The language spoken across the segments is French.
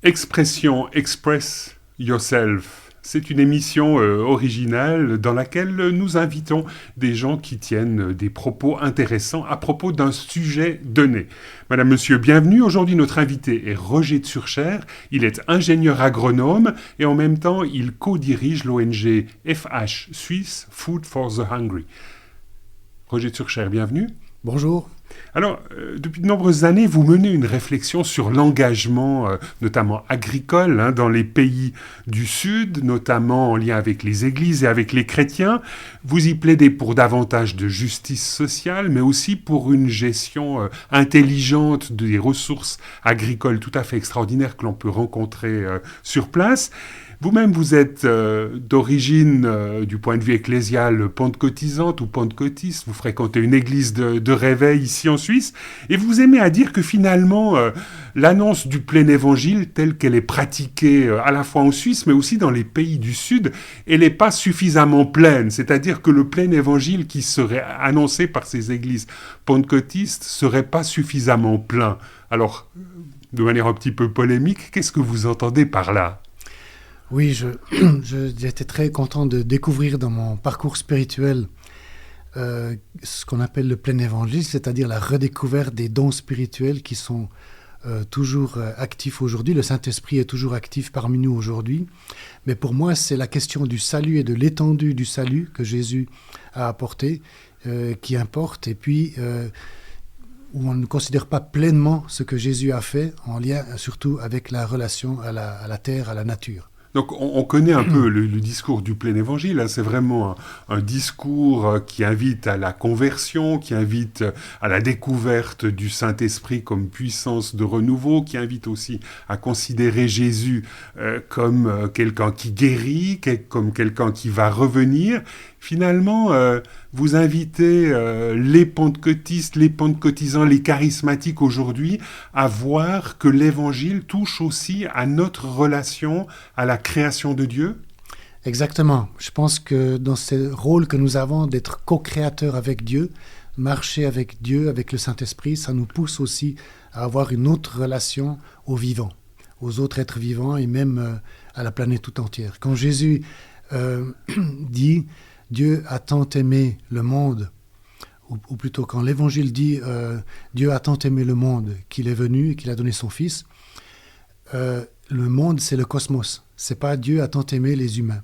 Expression Express Yourself. C'est une émission originale dans laquelle nous invitons des gens qui tiennent des propos intéressants à propos d'un sujet donné. Madame, Monsieur, bienvenue. Aujourd'hui, notre invité est Roger de Surchère. Il est ingénieur agronome et en même temps, il co-dirige l'ONG FH Suisse Food for the Hungry. Roger de Surchère, bienvenue. Bonjour. Alors, depuis de nombreuses années, vous menez une réflexion sur l'engagement, notamment agricole, dans les pays du Sud, notamment en lien avec les églises et avec les chrétiens. Vous y plaidez pour davantage de justice sociale, mais aussi pour une gestion intelligente des ressources agricoles tout à fait extraordinaires que l'on peut rencontrer sur place. Vous-même, vous êtes d'origine, du point de vue ecclésial, pentecôtisante ou pentecôtiste. Vous fréquentez une église de réveil ici en Suisse. Et vous aimez à dire que finalement, l'annonce du plein évangile, telle qu'elle est pratiquée à la fois en Suisse, mais aussi dans les pays du Sud, elle n'est pas suffisamment pleine. C'est-à-dire que le plein évangile qui serait annoncé par ces églises pentecôtistes serait pas suffisamment plein. Alors, de manière un petit peu polémique, qu'est-ce que vous entendez par là ? Oui, j'étais très content de découvrir dans mon parcours spirituel ce qu'on appelle le plein évangile, c'est-à-dire la redécouverte des dons spirituels qui sont toujours actifs aujourd'hui. Le Saint-Esprit est toujours actif parmi nous aujourd'hui. Mais pour moi, c'est la question du salut et de l'étendue du salut que Jésus a apporté qui importe. Et puis, où on ne considère pas pleinement ce que Jésus a fait en lien surtout avec la relation à la terre, à la nature. Donc on connaît un peu le discours du plein évangile, c'est vraiment un discours qui invite à la conversion, qui invite à la découverte du Saint-Esprit comme puissance de renouveau, qui invite aussi à considérer Jésus comme quelqu'un qui guérit, comme quelqu'un qui va revenir. Finalement, vous invitez les pentecôtistes, les pentecôtisants, les charismatiques aujourd'hui à voir que l'évangile touche aussi à notre relation à la création de Dieu. Exactement. Je pense que dans ce rôle que nous avons d'être co-créateurs avec Dieu, marcher avec Dieu, avec le Saint-Esprit, ça nous pousse aussi à avoir une autre relation aux vivants, aux autres êtres vivants et même à la planète tout entière. Quand Jésus dit « Dieu a tant aimé le monde », ou plutôt quand l'Évangile dit « Dieu a tant aimé le monde qu'il est venu et qu'il a donné son Fils », le monde, c'est le cosmos. C'est pas Dieu a tant aimé les humains.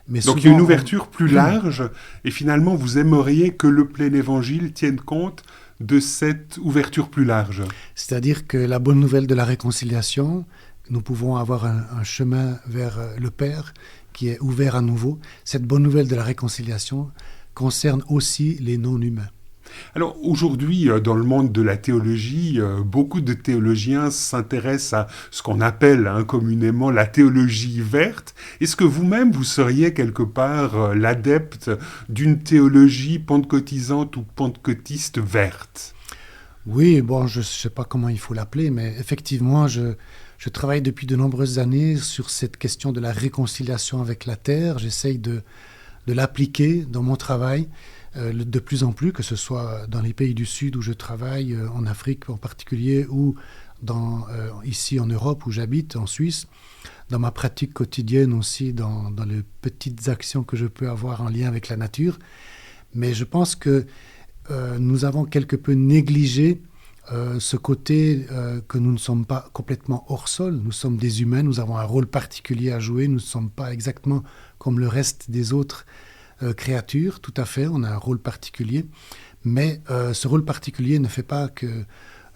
Mais donc il y a une ouverture plus large, et finalement vous aimeriez que le plein évangile tienne compte de cette ouverture plus large. C'est-à-dire que la bonne nouvelle de la réconciliation, nous pouvons avoir un chemin vers le Père qui est ouvert à nouveau. Cette bonne nouvelle de la réconciliation concerne aussi les non-humains. Alors aujourd'hui, dans le monde de la théologie, beaucoup de théologiens s'intéressent à ce qu'on appelle communément la théologie verte. Est-ce que vous-même, vous seriez quelque part l'adepte d'une théologie pentecôtisante ou pentecôtiste verte ? Oui, bon, je ne sais pas comment il faut l'appeler, mais effectivement, je travaille depuis de nombreuses années sur cette question de la réconciliation avec la terre. J'essaye de l'appliquer dans mon travail. De plus en plus, que ce soit dans les pays du Sud où je travaille, en Afrique en particulier, ou ici en Europe où j'habite, en Suisse, dans ma pratique quotidienne aussi, dans les petites actions que je peux avoir en lien avec la nature. Mais je pense que nous avons quelque peu négligé ce côté que nous ne sommes pas complètement hors sol. Nous sommes des humains, nous avons un rôle particulier à jouer, nous ne sommes pas exactement comme le reste des autres créature, tout à fait, on a un rôle particulier, mais ce rôle particulier ne fait pas que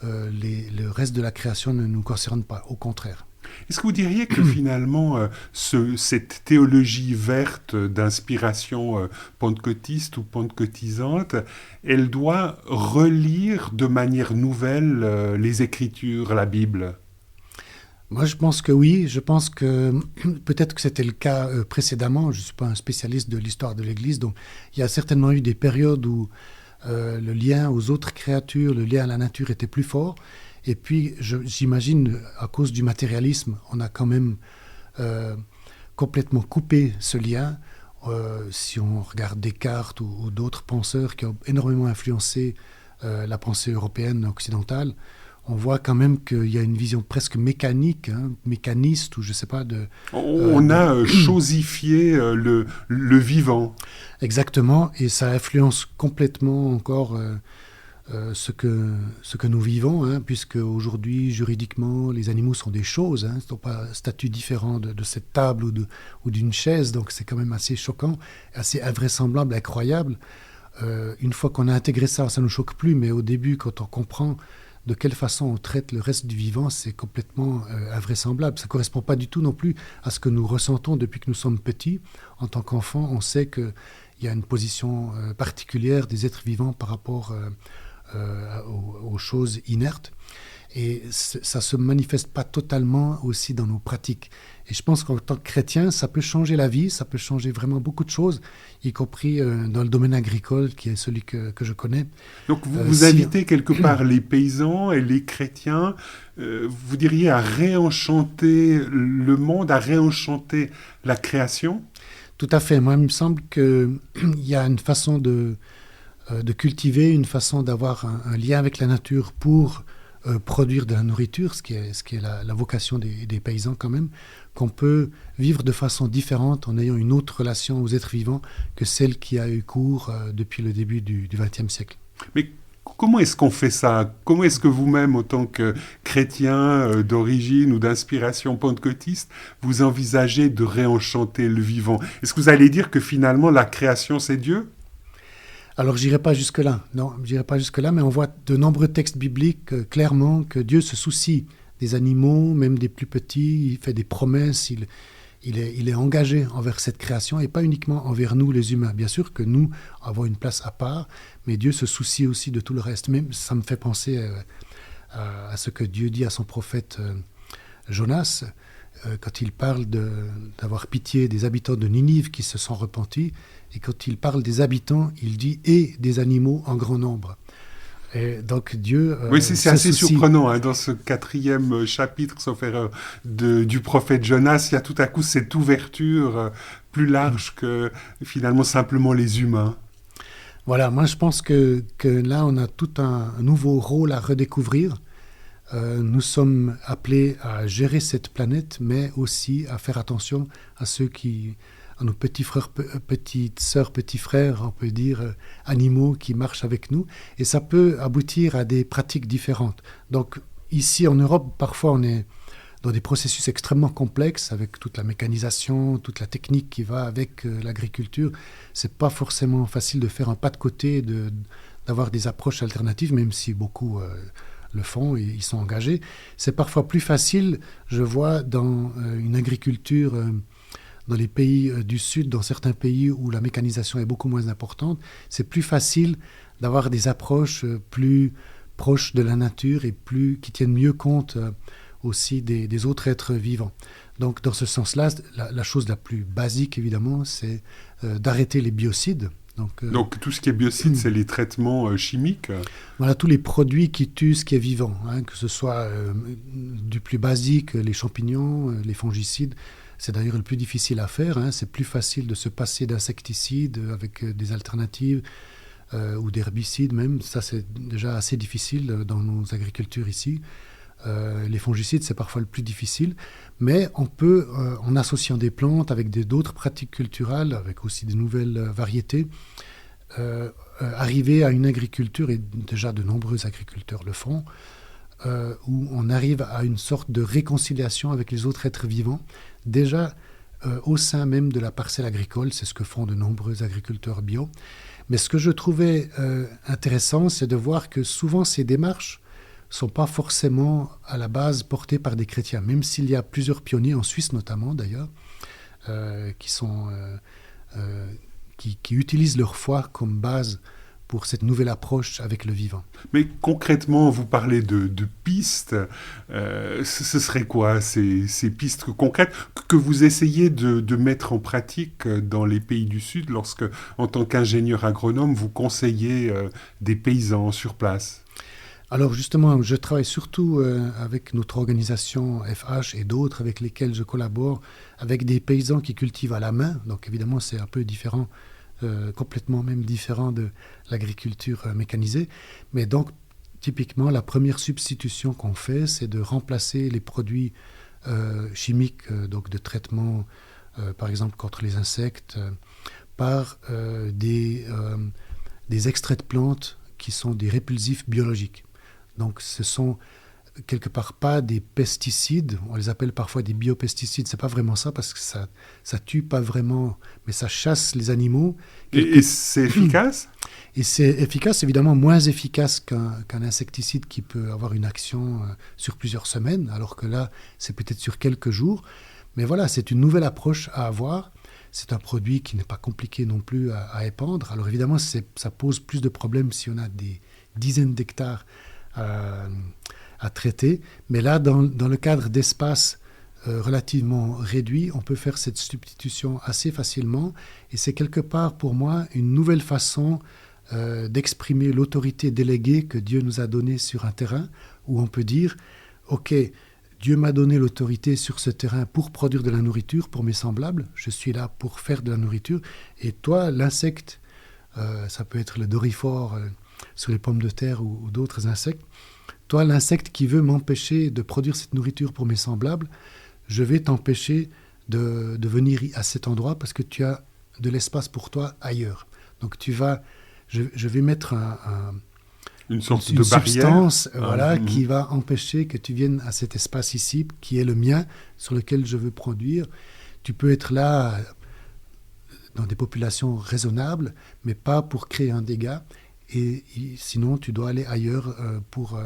le reste de la création ne nous concerne pas, au contraire. Est-ce que vous diriez que finalement, cette théologie verte d'inspiration pentecôtiste ou pentecôtisante, elle doit relire de manière nouvelle les Écritures, la Bible ? Moi, je pense que oui. Je pense que peut-être que c'était le cas précédemment. Je ne suis pas un spécialiste de l'histoire de l'Église, donc il y a certainement eu des périodes où le lien aux autres créatures, le lien à la nature était plus fort. Et puis, j'imagine, à cause du matérialisme, on a quand même complètement coupé ce lien. Si on regarde Descartes ou d'autres penseurs qui ont énormément influencé la pensée européenne occidentale, on voit quand même qu'il y a une vision presque mécanique, hein, mécaniste, ou je ne sais pas. On a chosifié le vivant. Exactement, et ça influence complètement encore ce que nous vivons, hein, puisque aujourd'hui, juridiquement, les animaux sont des choses, hein, ils n'ont pas un statut différent de cette table ou d'une chaise, donc c'est quand même assez choquant, assez invraisemblable, incroyable. Une fois qu'on a intégré ça, ça ne nous choque plus, mais au début, quand on comprend de quelle façon on traite le reste du vivant, c'est complètement invraisemblable. Ça ne correspond pas du tout non plus à ce que nous ressentons depuis que nous sommes petits. En tant qu'enfants, on sait qu'il y a une position particulière des êtres vivants par rapport aux choses inertes. Et ça ne se manifeste pas totalement aussi dans nos pratiques. Et je pense qu'en tant que chrétien, ça peut changer la vie, ça peut changer vraiment beaucoup de choses, y compris dans le domaine agricole, qui est celui que je connais. Donc vous invitez quelque part les paysans et les chrétiens, vous diriez, à réenchanter le monde, à réenchanter la création? Tout à fait. Moi, il me semble qu'il y a une façon de cultiver, une façon d'avoir un lien avec la nature pour produire de la nourriture, ce qui est la vocation des paysans quand même, qu'on peut vivre de façon différente en ayant une autre relation aux êtres vivants que celle qui a eu cours depuis le début du XXe siècle. Mais comment est-ce qu'on fait ça? Comment est-ce que vous-même, en tant que chrétien d'origine ou d'inspiration pentecôtiste, vous envisagez de réenchanter le vivant? Est-ce que vous allez dire que finalement la création c'est Dieu? Alors, j'irai pas jusque-là. Non, j'irai pas jusque-là, mais on voit de nombreux textes bibliques clairement que Dieu se soucie des animaux, même des plus petits. Il fait des promesses, il est engagé envers cette création et pas uniquement envers nous, les humains. Bien sûr que nous avons une place à part, mais Dieu se soucie aussi de tout le reste. Même ça me fait penser à ce que Dieu dit à son prophète Jonas, quand il parle d'avoir pitié des habitants de Ninive qui se sont repentis. Et quand il parle des habitants, il dit « et des animaux en grand nombre ». Et donc Dieu oui, c'est assez surprenant. Hein, dans ce 4e chapitre, sauf erreur, du prophète Jonas, il y a tout à coup cette ouverture plus large que finalement simplement les humains. Voilà, moi je pense que là, on a tout un nouveau rôle à redécouvrir. Nous sommes appelés à gérer cette planète, mais aussi à faire attention à à nos petits frères, petites sœurs, petits frères, on peut dire, animaux qui marchent avec nous. Et ça peut aboutir à des pratiques différentes. Donc ici en Europe, parfois on est dans des processus extrêmement complexes avec toute la mécanisation, toute la technique qui va avec l'agriculture. C'est pas forcément facile de faire un pas de côté, d'avoir des approches alternatives, même si beaucoup le font et ils sont engagés. C'est parfois plus facile, je vois, dans une agriculture dans les pays du Sud, dans certains pays où la mécanisation est beaucoup moins importante, c'est plus facile d'avoir des approches plus proches de la nature et qui tiennent mieux compte aussi des autres êtres vivants. Donc, dans ce sens-là, la chose la plus basique, évidemment, c'est d'arrêter les biocides. Donc, tout ce qui est biocide, c'est les traitements chimiques. Voilà, tous les produits qui tuent ce qui est vivant, hein, que ce soit du plus basique, les champignons, les fongicides. C'est d'ailleurs le plus difficile à faire. Hein. C'est plus facile de se passer d'insecticides avec des alternatives ou d'herbicides même. Ça, c'est déjà assez difficile dans nos agricultures ici. Les fongicides, c'est parfois le plus difficile. Mais on peut, en associant des plantes avec d'autres pratiques culturelles, avec aussi des nouvelles variétés, arriver à une agriculture, et déjà de nombreux agriculteurs le font, où on arrive à une sorte de réconciliation avec les autres êtres vivants, déjà au sein même de la parcelle agricole. C'est ce que font de nombreux agriculteurs bio. Mais ce que je trouvais intéressant, c'est de voir que souvent ces démarches ne sont pas forcément à la base portées par des chrétiens, même s'il y a plusieurs pionniers, en Suisse notamment d'ailleurs, qui utilisent leur foi comme base pour cette nouvelle approche avec le vivant. Mais concrètement, vous parlez de pistes. Ce serait quoi ces pistes concrètes que vous essayez de mettre en pratique dans les pays du Sud lorsque, en tant qu'ingénieur agronome, vous conseillez des paysans sur place? Alors justement, je travaille surtout avec notre organisation FH et d'autres avec lesquels je collabore, avec des paysans qui cultivent à la main. Donc évidemment, c'est un peu différent, complètement même différent de l'agriculture mécanisée. Mais donc, typiquement, la première substitution qu'on fait, c'est de remplacer les produits chimiques, donc de traitement, par exemple contre les insectes, par des extraits de plantes qui sont des répulsifs biologiques. Donc ce sont quelque part pas des pesticides, on les appelle parfois des biopesticides, c'est pas vraiment ça parce que ça tue pas vraiment, mais ça chasse les animaux. Et c'est efficace? Et c'est efficace, évidemment moins efficace qu'un insecticide qui peut avoir une action sur plusieurs semaines, alors que là c'est peut-être sur quelques jours. Mais voilà, c'est une nouvelle approche à avoir. C'est un produit qui n'est pas compliqué non plus à épandre. Alors évidemment, ça pose plus de problèmes si on a des dizaines d'hectares à traiter. Mais là, dans le cadre d'espaces relativement réduits, on peut faire cette substitution assez facilement. Et c'est quelque part, pour moi, une nouvelle façon d'exprimer l'autorité déléguée que Dieu nous a donnée sur un terrain, où on peut dire, OK, Dieu m'a donné l'autorité sur ce terrain pour produire de la nourriture pour mes semblables. Je suis là pour faire de la nourriture. Et toi, l'insecte, ça peut être le dorifore sur les pommes de terre ou d'autres insectes. Toi, l'insecte qui veut m'empêcher de produire cette nourriture pour mes semblables, je vais t'empêcher de venir à cet endroit parce que tu as de l'espace pour toi ailleurs. Donc je vais mettre une sorte une de barrière, substance qui va empêcher que tu viennes à cet espace ici, qui est le mien, sur lequel je veux produire. Tu peux être là dans des populations raisonnables, mais pas pour créer un dégât. Et sinon, tu dois aller ailleurs pour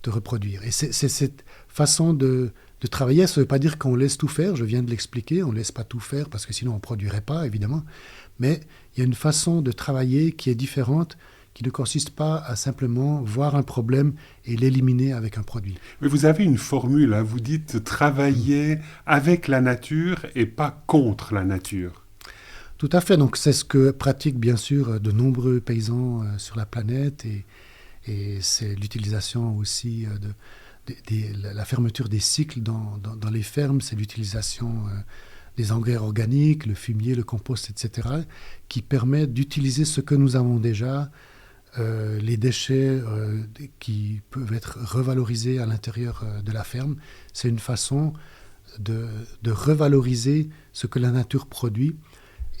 te reproduire. Et c'est cette façon de travailler. Ça ne veut pas dire qu'on laisse tout faire, je viens de l'expliquer, on ne laisse pas tout faire, parce que sinon on ne produirait pas, évidemment. Mais il y a une façon de travailler qui est différente, qui ne consiste pas à simplement voir un problème et l'éliminer avec un produit. Mais vous avez une formule, hein, vous dites travailler avec la nature et pas contre la nature. Tout à fait, donc c'est ce que pratiquent bien sûr de nombreux paysans sur la planète et c'est l'utilisation aussi la fermeture des cycles dans les fermes, c'est l'utilisation des engrais organiques, le fumier, le compost, etc., qui permet d'utiliser ce que nous avons déjà, les déchets qui peuvent être revalorisés à l'intérieur de la ferme. C'est une façon de revaloriser ce que la nature produit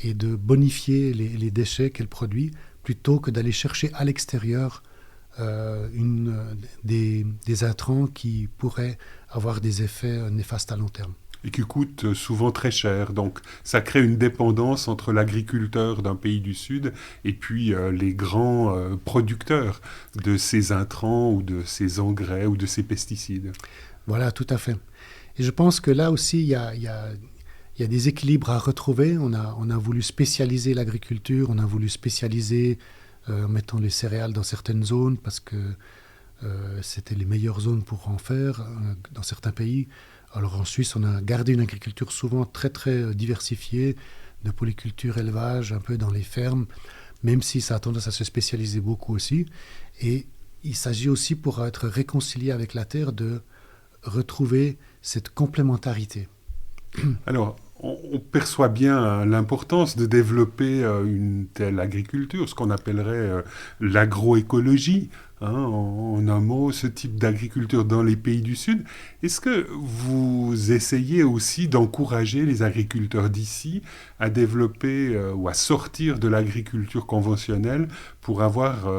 et de bonifier les déchets qu'elle produit plutôt que d'aller chercher à l'extérieur des intrants qui pourraient avoir des effets néfastes à long terme. Et qui coûtent souvent très cher. Donc ça crée une dépendance entre l'agriculteur d'un pays du Sud et puis les grands producteurs de ces intrants ou de ces engrais ou de ces pesticides. Voilà, tout à fait. Et je pense que là aussi, il y a des équilibres à retrouver. On a voulu spécialiser l'agriculture, on a voulu spécialiser en mettant les céréales dans certaines zones parce que c'était les meilleures zones pour en faire dans certains pays. Alors en Suisse, on a gardé une agriculture souvent très très diversifiée, de polyculture, élevage, un peu dans les fermes, même si ça a tendance à se spécialiser beaucoup aussi. Et il s'agit aussi, pour être réconcilié avec la terre, de retrouver cette complémentarité. Alors, on perçoit bien l'importance de développer une telle agriculture, ce qu'on appellerait l'agroécologie, hein, en un mot, ce type d'agriculture dans les pays du Sud. Est-ce que vous essayez aussi d'encourager les agriculteurs d'ici à développer ou à sortir de l'agriculture conventionnelle pour avoir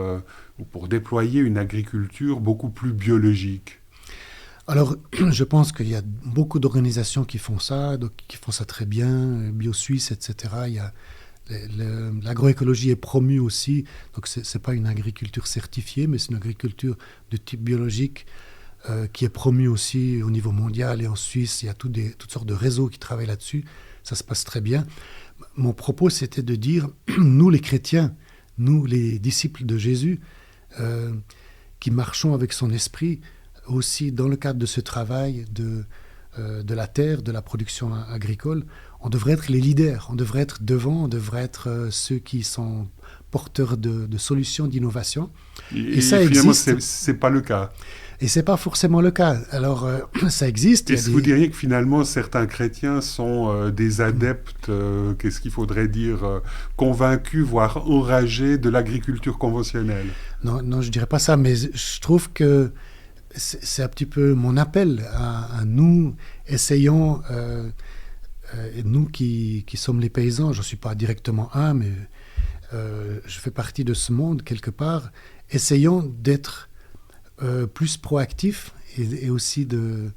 ou pour déployer une agriculture beaucoup plus biologique ? Alors, je pense qu'il y a beaucoup d'organisations qui font ça très bien, BioSuisse, etc. L'agroécologie est promue aussi, donc ce n'est pas une agriculture certifiée, mais c'est une agriculture de type biologique qui est promue aussi au niveau mondial. Et en Suisse, il y a toutes sortes de réseaux qui travaillent là-dessus. Ça se passe très bien. Mon propos, c'était de dire, nous les chrétiens, nous les disciples de Jésus, qui marchons avec son esprit, aussi dans le cadre de ce travail de la terre, de la production agricole, on devrait être les leaders, on devrait être devant, on devrait être ceux qui sont porteurs de solutions, d'innovation. Et ça finalement, existe. C'est pas le cas. Et c'est pas forcément le cas. Alors, ça existe. Est-ce que vous diriez que finalement certains chrétiens sont des adeptes, qu'est-ce qu'il faudrait dire, convaincus, voire enragés de l'agriculture conventionnelle? Non, non, je dirais pas ça, mais je trouve que c'est un petit peu mon appel à nous, essayons, nous qui sommes les paysans, je ne suis pas directement un, mais je fais partie de ce monde quelque part, essayons d'être plus proactifs et aussi de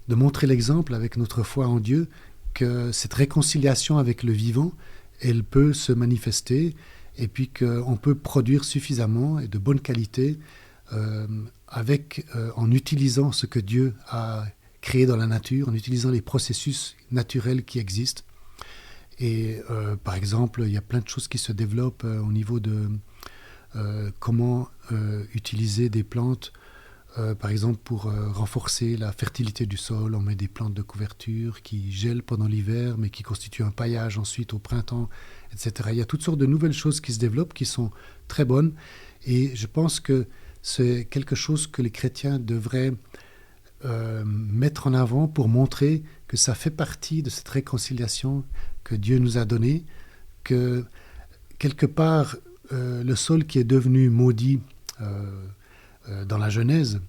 montrer l'exemple avec notre foi en Dieu que cette réconciliation avec le vivant, elle peut se manifester et puis qu'on peut produire suffisamment et de bonne qualité en utilisant ce que Dieu a créé dans la nature, en utilisant les processus naturels qui existent. Et par exemple, il y a plein de choses qui se développent au niveau de comment utiliser des plantes, par exemple pour renforcer la fertilité du sol. On met des plantes de couverture qui gèlent pendant l'hiver, mais qui constituent un paillage ensuite au printemps, etc. Il y a toutes sortes de nouvelles choses qui se développent, qui sont très bonnes. Et je pense que c'est quelque chose que les chrétiens devraient mettre en avant pour montrer que ça fait partie de cette réconciliation que Dieu nous a donnée, que quelque part, le sol qui est devenu maudit dans la Genèse,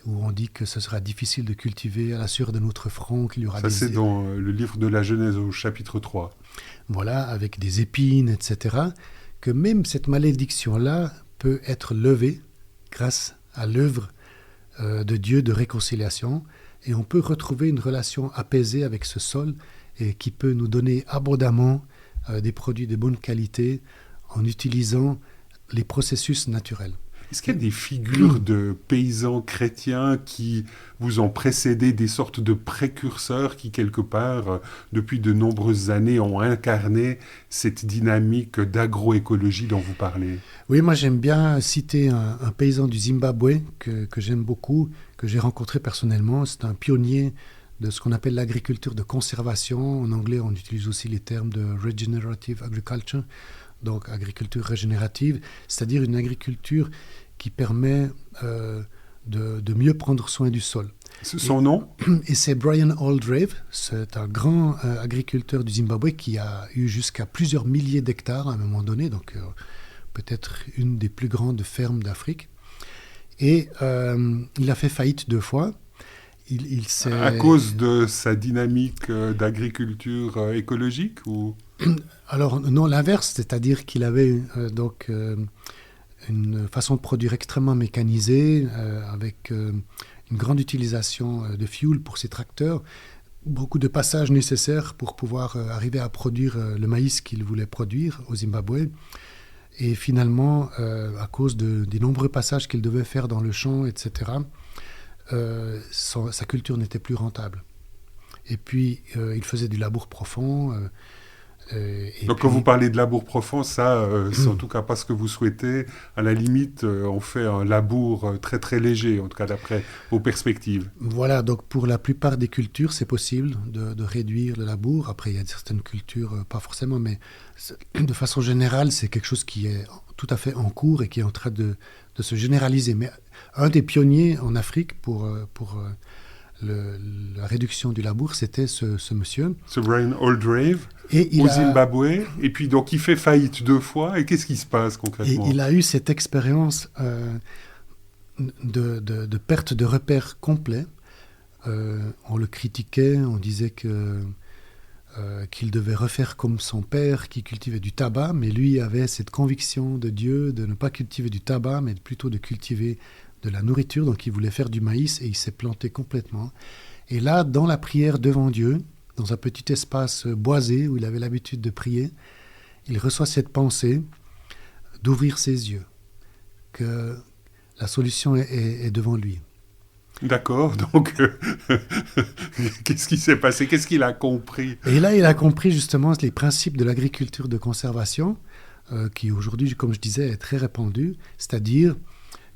où on dit que ce sera difficile de cultiver à la sueur de notre front, qu'il y aura ça, c'est dans le livre de la Genèse au chapitre 3. Voilà, avec des épines, etc., que même cette malédiction-là peut être levée grâce à l'œuvre de Dieu de réconciliation, et on peut retrouver une relation apaisée avec ce sol et qui peut nous donner abondamment des produits de bonne qualité en utilisant les processus naturels. Est-ce qu'il y a des figures de paysans chrétiens qui vous ont précédé, des sortes de précurseurs qui, quelque part, depuis de nombreuses années, ont incarné cette dynamique d'agroécologie dont vous parlez? Oui, moi j'aime bien citer un paysan du Zimbabwe que j'aime beaucoup, que j'ai rencontré personnellement. C'est un pionnier de ce qu'on appelle l'agriculture de conservation. En anglais, on utilise aussi les termes de regenerative agriculture, donc agriculture régénérative, c'est-à-dire une agriculture qui permet de mieux prendre soin du sol. Son nom? Et c'est Brian Aldrave, c'est un grand agriculteur du Zimbabwe qui a eu jusqu'à plusieurs milliers d'hectares à un moment donné, donc peut-être une des plus grandes fermes d'Afrique. Et il a fait faillite 2 fois. Il à cause de sa dynamique d'agriculture écologique ou... Alors non, l'inverse, c'est-à-dire qu'il avait une façon de produire extrêmement mécanisée, avec une grande utilisation de fuel pour ses tracteurs, beaucoup de passages nécessaires pour pouvoir arriver à produire le maïs qu'il voulait produire au Zimbabwe. Et finalement, à cause des nombreux passages qu'il devait faire dans le champ, etc., sa culture n'était plus rentable. Et puis, il faisait du labour profond. Donc quand vous parlez de labour profond, ça, c'est en tout cas pas ce que vous souhaitez. À la limite, on fait un labour très très léger, en tout cas d'après vos perspectives. Voilà, donc pour la plupart des cultures, c'est possible de réduire le labour. Après, il y a certaines cultures, pas forcément, mais de façon générale, c'est quelque chose qui est tout à fait en cours et qui est en train de se généraliser. Mais un des pionniers en Afrique pour la réduction du labour, c'était ce monsieur. Ce Brian Aldrave, au Zimbabwe. Et puis donc il fait faillite 2 fois. Et qu'est-ce qui se passe concrètement? Et il a eu cette expérience de perte de repères complet. On le critiquait, on disait qu'il devait refaire comme son père qui cultivait du tabac, mais lui avait cette conviction de Dieu de ne pas cultiver du tabac, mais plutôt de cultiver de la nourriture. Donc il voulait faire du maïs et il s'est planté complètement. Et là, dans la prière devant Dieu, dans un petit espace boisé où il avait l'habitude de prier, il reçoit cette pensée d'ouvrir ses yeux, que la solution est devant lui. D'accord, donc qu'est-ce qui s'est passé? Qu'est-ce qu'il a compris? Et là, il a compris justement les principes de l'agriculture de conservation, qui aujourd'hui, comme je disais, est très répandu, c'est-à-dire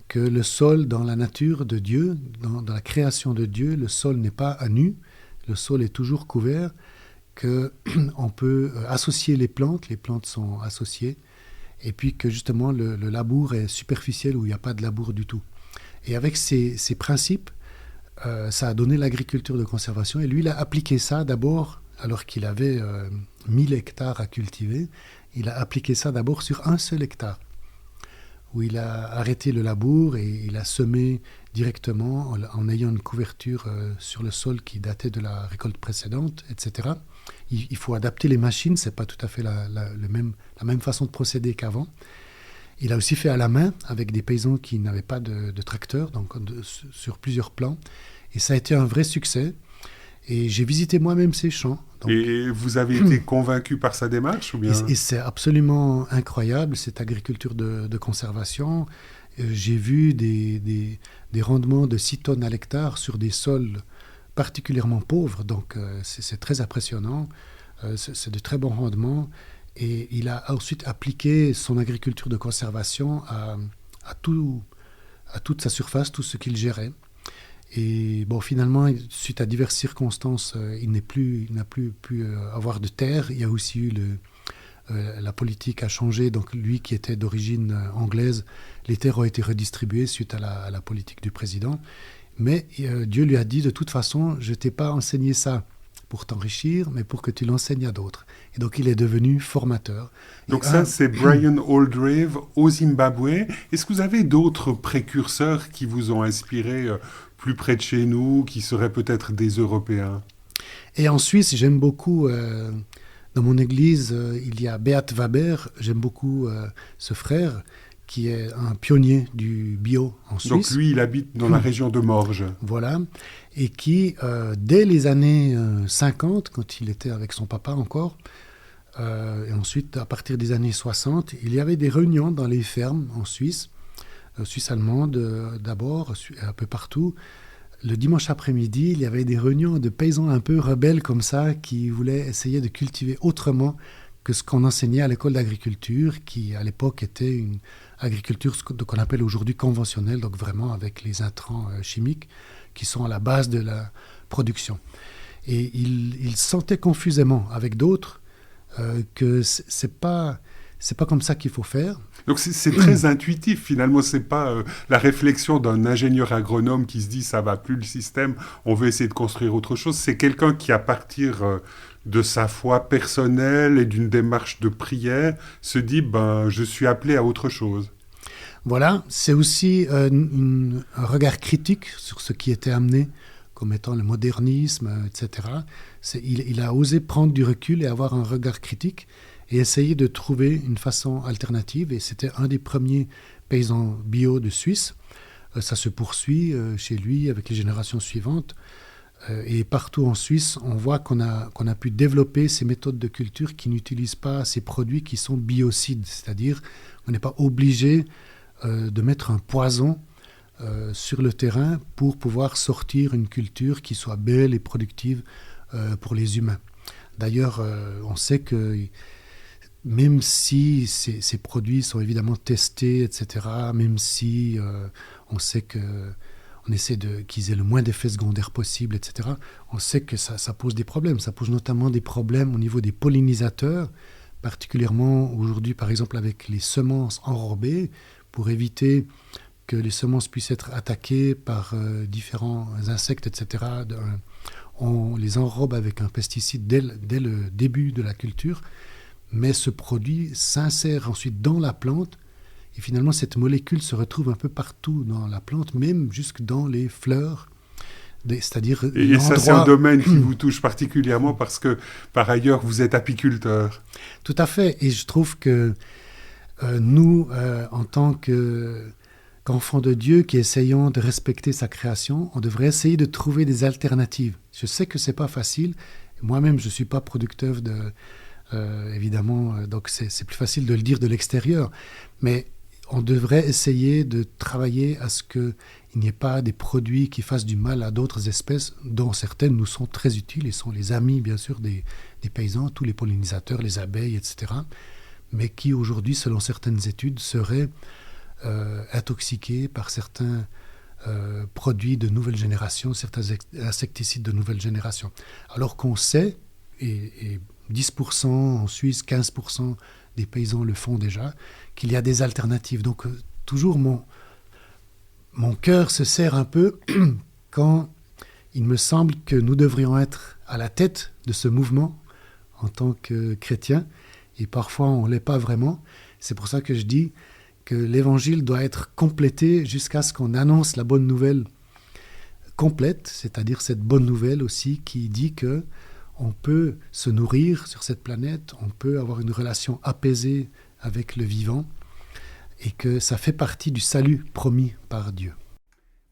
que le sol dans la nature de Dieu, dans la création de Dieu, le sol n'est pas à nu, le sol est toujours couvert, qu'on peut associer les plantes sont associées, et puis que justement le labour est superficiel où il n'y a pas de labour du tout. Et avec ces principes, ça a donné l'agriculture de conservation. Et lui, il a appliqué ça d'abord, alors qu'il avait 1000 hectares à cultiver, il a appliqué ça d'abord sur un seul hectare, où il a arrêté le labour et il a semé directement en ayant une couverture sur le sol qui datait de la récolte précédente, etc. Il faut adapter les machines, ce n'est pas tout à fait la même façon de procéder qu'avant. Il a aussi fait à la main avec des paysans qui n'avaient pas de tracteur, donc sur plusieurs plans. Et ça a été un vrai succès. Et j'ai visité moi-même ces champs. Donc, et vous avez été convaincu par sa démarche ou bien... Et c'est absolument incroyable, cette agriculture de conservation. J'ai vu des rendements de 6 tonnes à l'hectare sur des sols particulièrement pauvres. Donc c'est très impressionnant. C'est de très bons rendements. Et il a ensuite appliqué son agriculture de conservation à toute sa surface, tout ce qu'il gérait. Et bon, finalement, suite à diverses circonstances, il n'a plus pu avoir de terre. Il y a aussi eu la politique a changé. Donc lui qui était d'origine anglaise, les terres ont été redistribuées suite à la politique du président. Mais Dieu lui a dit, de toute façon, je ne t'ai pas enseigné ça pour t'enrichir, mais pour que tu l'enseignes à d'autres. Et donc, il est devenu formateur. Donc ça, c'est Brian Oldgrave au Zimbabwe. Est-ce que vous avez d'autres précurseurs qui vous ont inspiré plus près de chez nous, qui seraient peut-être des Européens? Et en Suisse, j'aime beaucoup, dans mon église, il y a Beat Waber, j'aime beaucoup ce frère, qui est un pionnier du bio en Suisse. Donc lui, il habite dans la région de Morges. Voilà, et qui, dès les années 50, quand il était avec son papa encore, et ensuite, à partir des années 60, il y avait des réunions dans les fermes en Suisse, Suisse allemande d'abord, un peu partout. Le dimanche après-midi, il y avait des réunions de paysans un peu rebelles comme ça, qui voulaient essayer de cultiver autrement que ce qu'on enseignait à l'école d'agriculture, qui à l'époque était une agriculture qu'on appelle aujourd'hui conventionnelle, donc vraiment avec les intrants chimiques qui sont à la base de la production. Et il sentait confusément avec d'autres que c'est pas comme ça qu'il faut faire. Donc c'est très intuitif finalement, c'est pas la réflexion d'un ingénieur agronome qui se dit ça va plus le système, on veut essayer de construire autre chose. C'est quelqu'un qui à partir de sa foi personnelle et d'une démarche de prière se dit je suis appelé à autre chose. Voilà, c'est aussi un regard critique sur ce qui était amené comme étant le modernisme, etc. Il a osé prendre du recul et avoir un regard critique et essayer de trouver une façon alternative. Et c'était un des premiers paysans bio de Suisse. Ça se poursuit chez lui avec les générations suivantes. Et partout en Suisse, on voit qu'on a pu développer ces méthodes de culture qui n'utilisent pas ces produits qui sont biocides. C'est-à-dire qu'on n'est pas obligé de mettre un poison sur le terrain pour pouvoir sortir une culture qui soit belle et productive pour les humains. D'ailleurs, on sait que même si ces produits sont évidemment testés, etc., même si on sait qu'on essaie qu'ils aient le moins d'effets secondaires possible, etc., on sait que ça pose des problèmes. Ça pose notamment des problèmes au niveau des pollinisateurs, particulièrement aujourd'hui, par exemple, avec les semences enrobées, pour éviter que les semences puissent être attaquées par différents insectes, etc. On les enrobe avec un pesticide dès le début de la culture, mais ce produit s'insère ensuite dans la plante, et finalement cette molécule se retrouve un peu partout dans la plante, même jusque dans les fleurs. C'est-à-dire et ça, c'est un domaine qui vous touche particulièrement parce que, par ailleurs, vous êtes apiculteur. Tout à fait, et je trouve que nous, en tant qu'enfants de Dieu qui essayons de respecter sa création, on devrait essayer de trouver des alternatives. Je sais que ce n'est pas facile. Moi-même, je ne suis pas producteur évidemment, donc c'est plus facile de le dire de l'extérieur. Mais on devrait essayer de travailler à ce qu'il n'y ait pas des produits qui fassent du mal à d'autres espèces, dont certaines nous sont très utiles et sont les amis, bien sûr, des paysans, tous les pollinisateurs, les abeilles, etc., mais qui aujourd'hui, selon certaines études, seraient intoxiqués par certains produits de nouvelle génération, certains insecticides de nouvelle génération. Alors qu'on sait, et 10% en Suisse, 15% des paysans le font déjà, qu'il y a des alternatives. Donc toujours mon cœur se serre un peu quand il me semble que nous devrions être à la tête de ce mouvement en tant que chrétiens, et parfois on ne l'est pas vraiment. C'est pour ça que je dis que l'évangile doit être complété jusqu'à ce qu'on annonce la bonne nouvelle complète, c'est-à-dire cette bonne nouvelle aussi qui dit que on peut se nourrir sur cette planète, on peut avoir une relation apaisée avec le vivant, et que ça fait partie du salut promis par Dieu.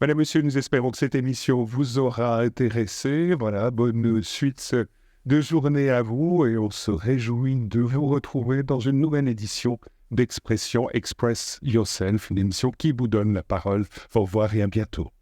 Madame, Monsieur, nous espérons que cette émission vous aura intéressé. Voilà, bonne suite de journée à vous et on se réjouit de vous retrouver dans une nouvelle édition d'Expression Express Yourself, une émission qui vous donne la parole. Au revoir et à bientôt.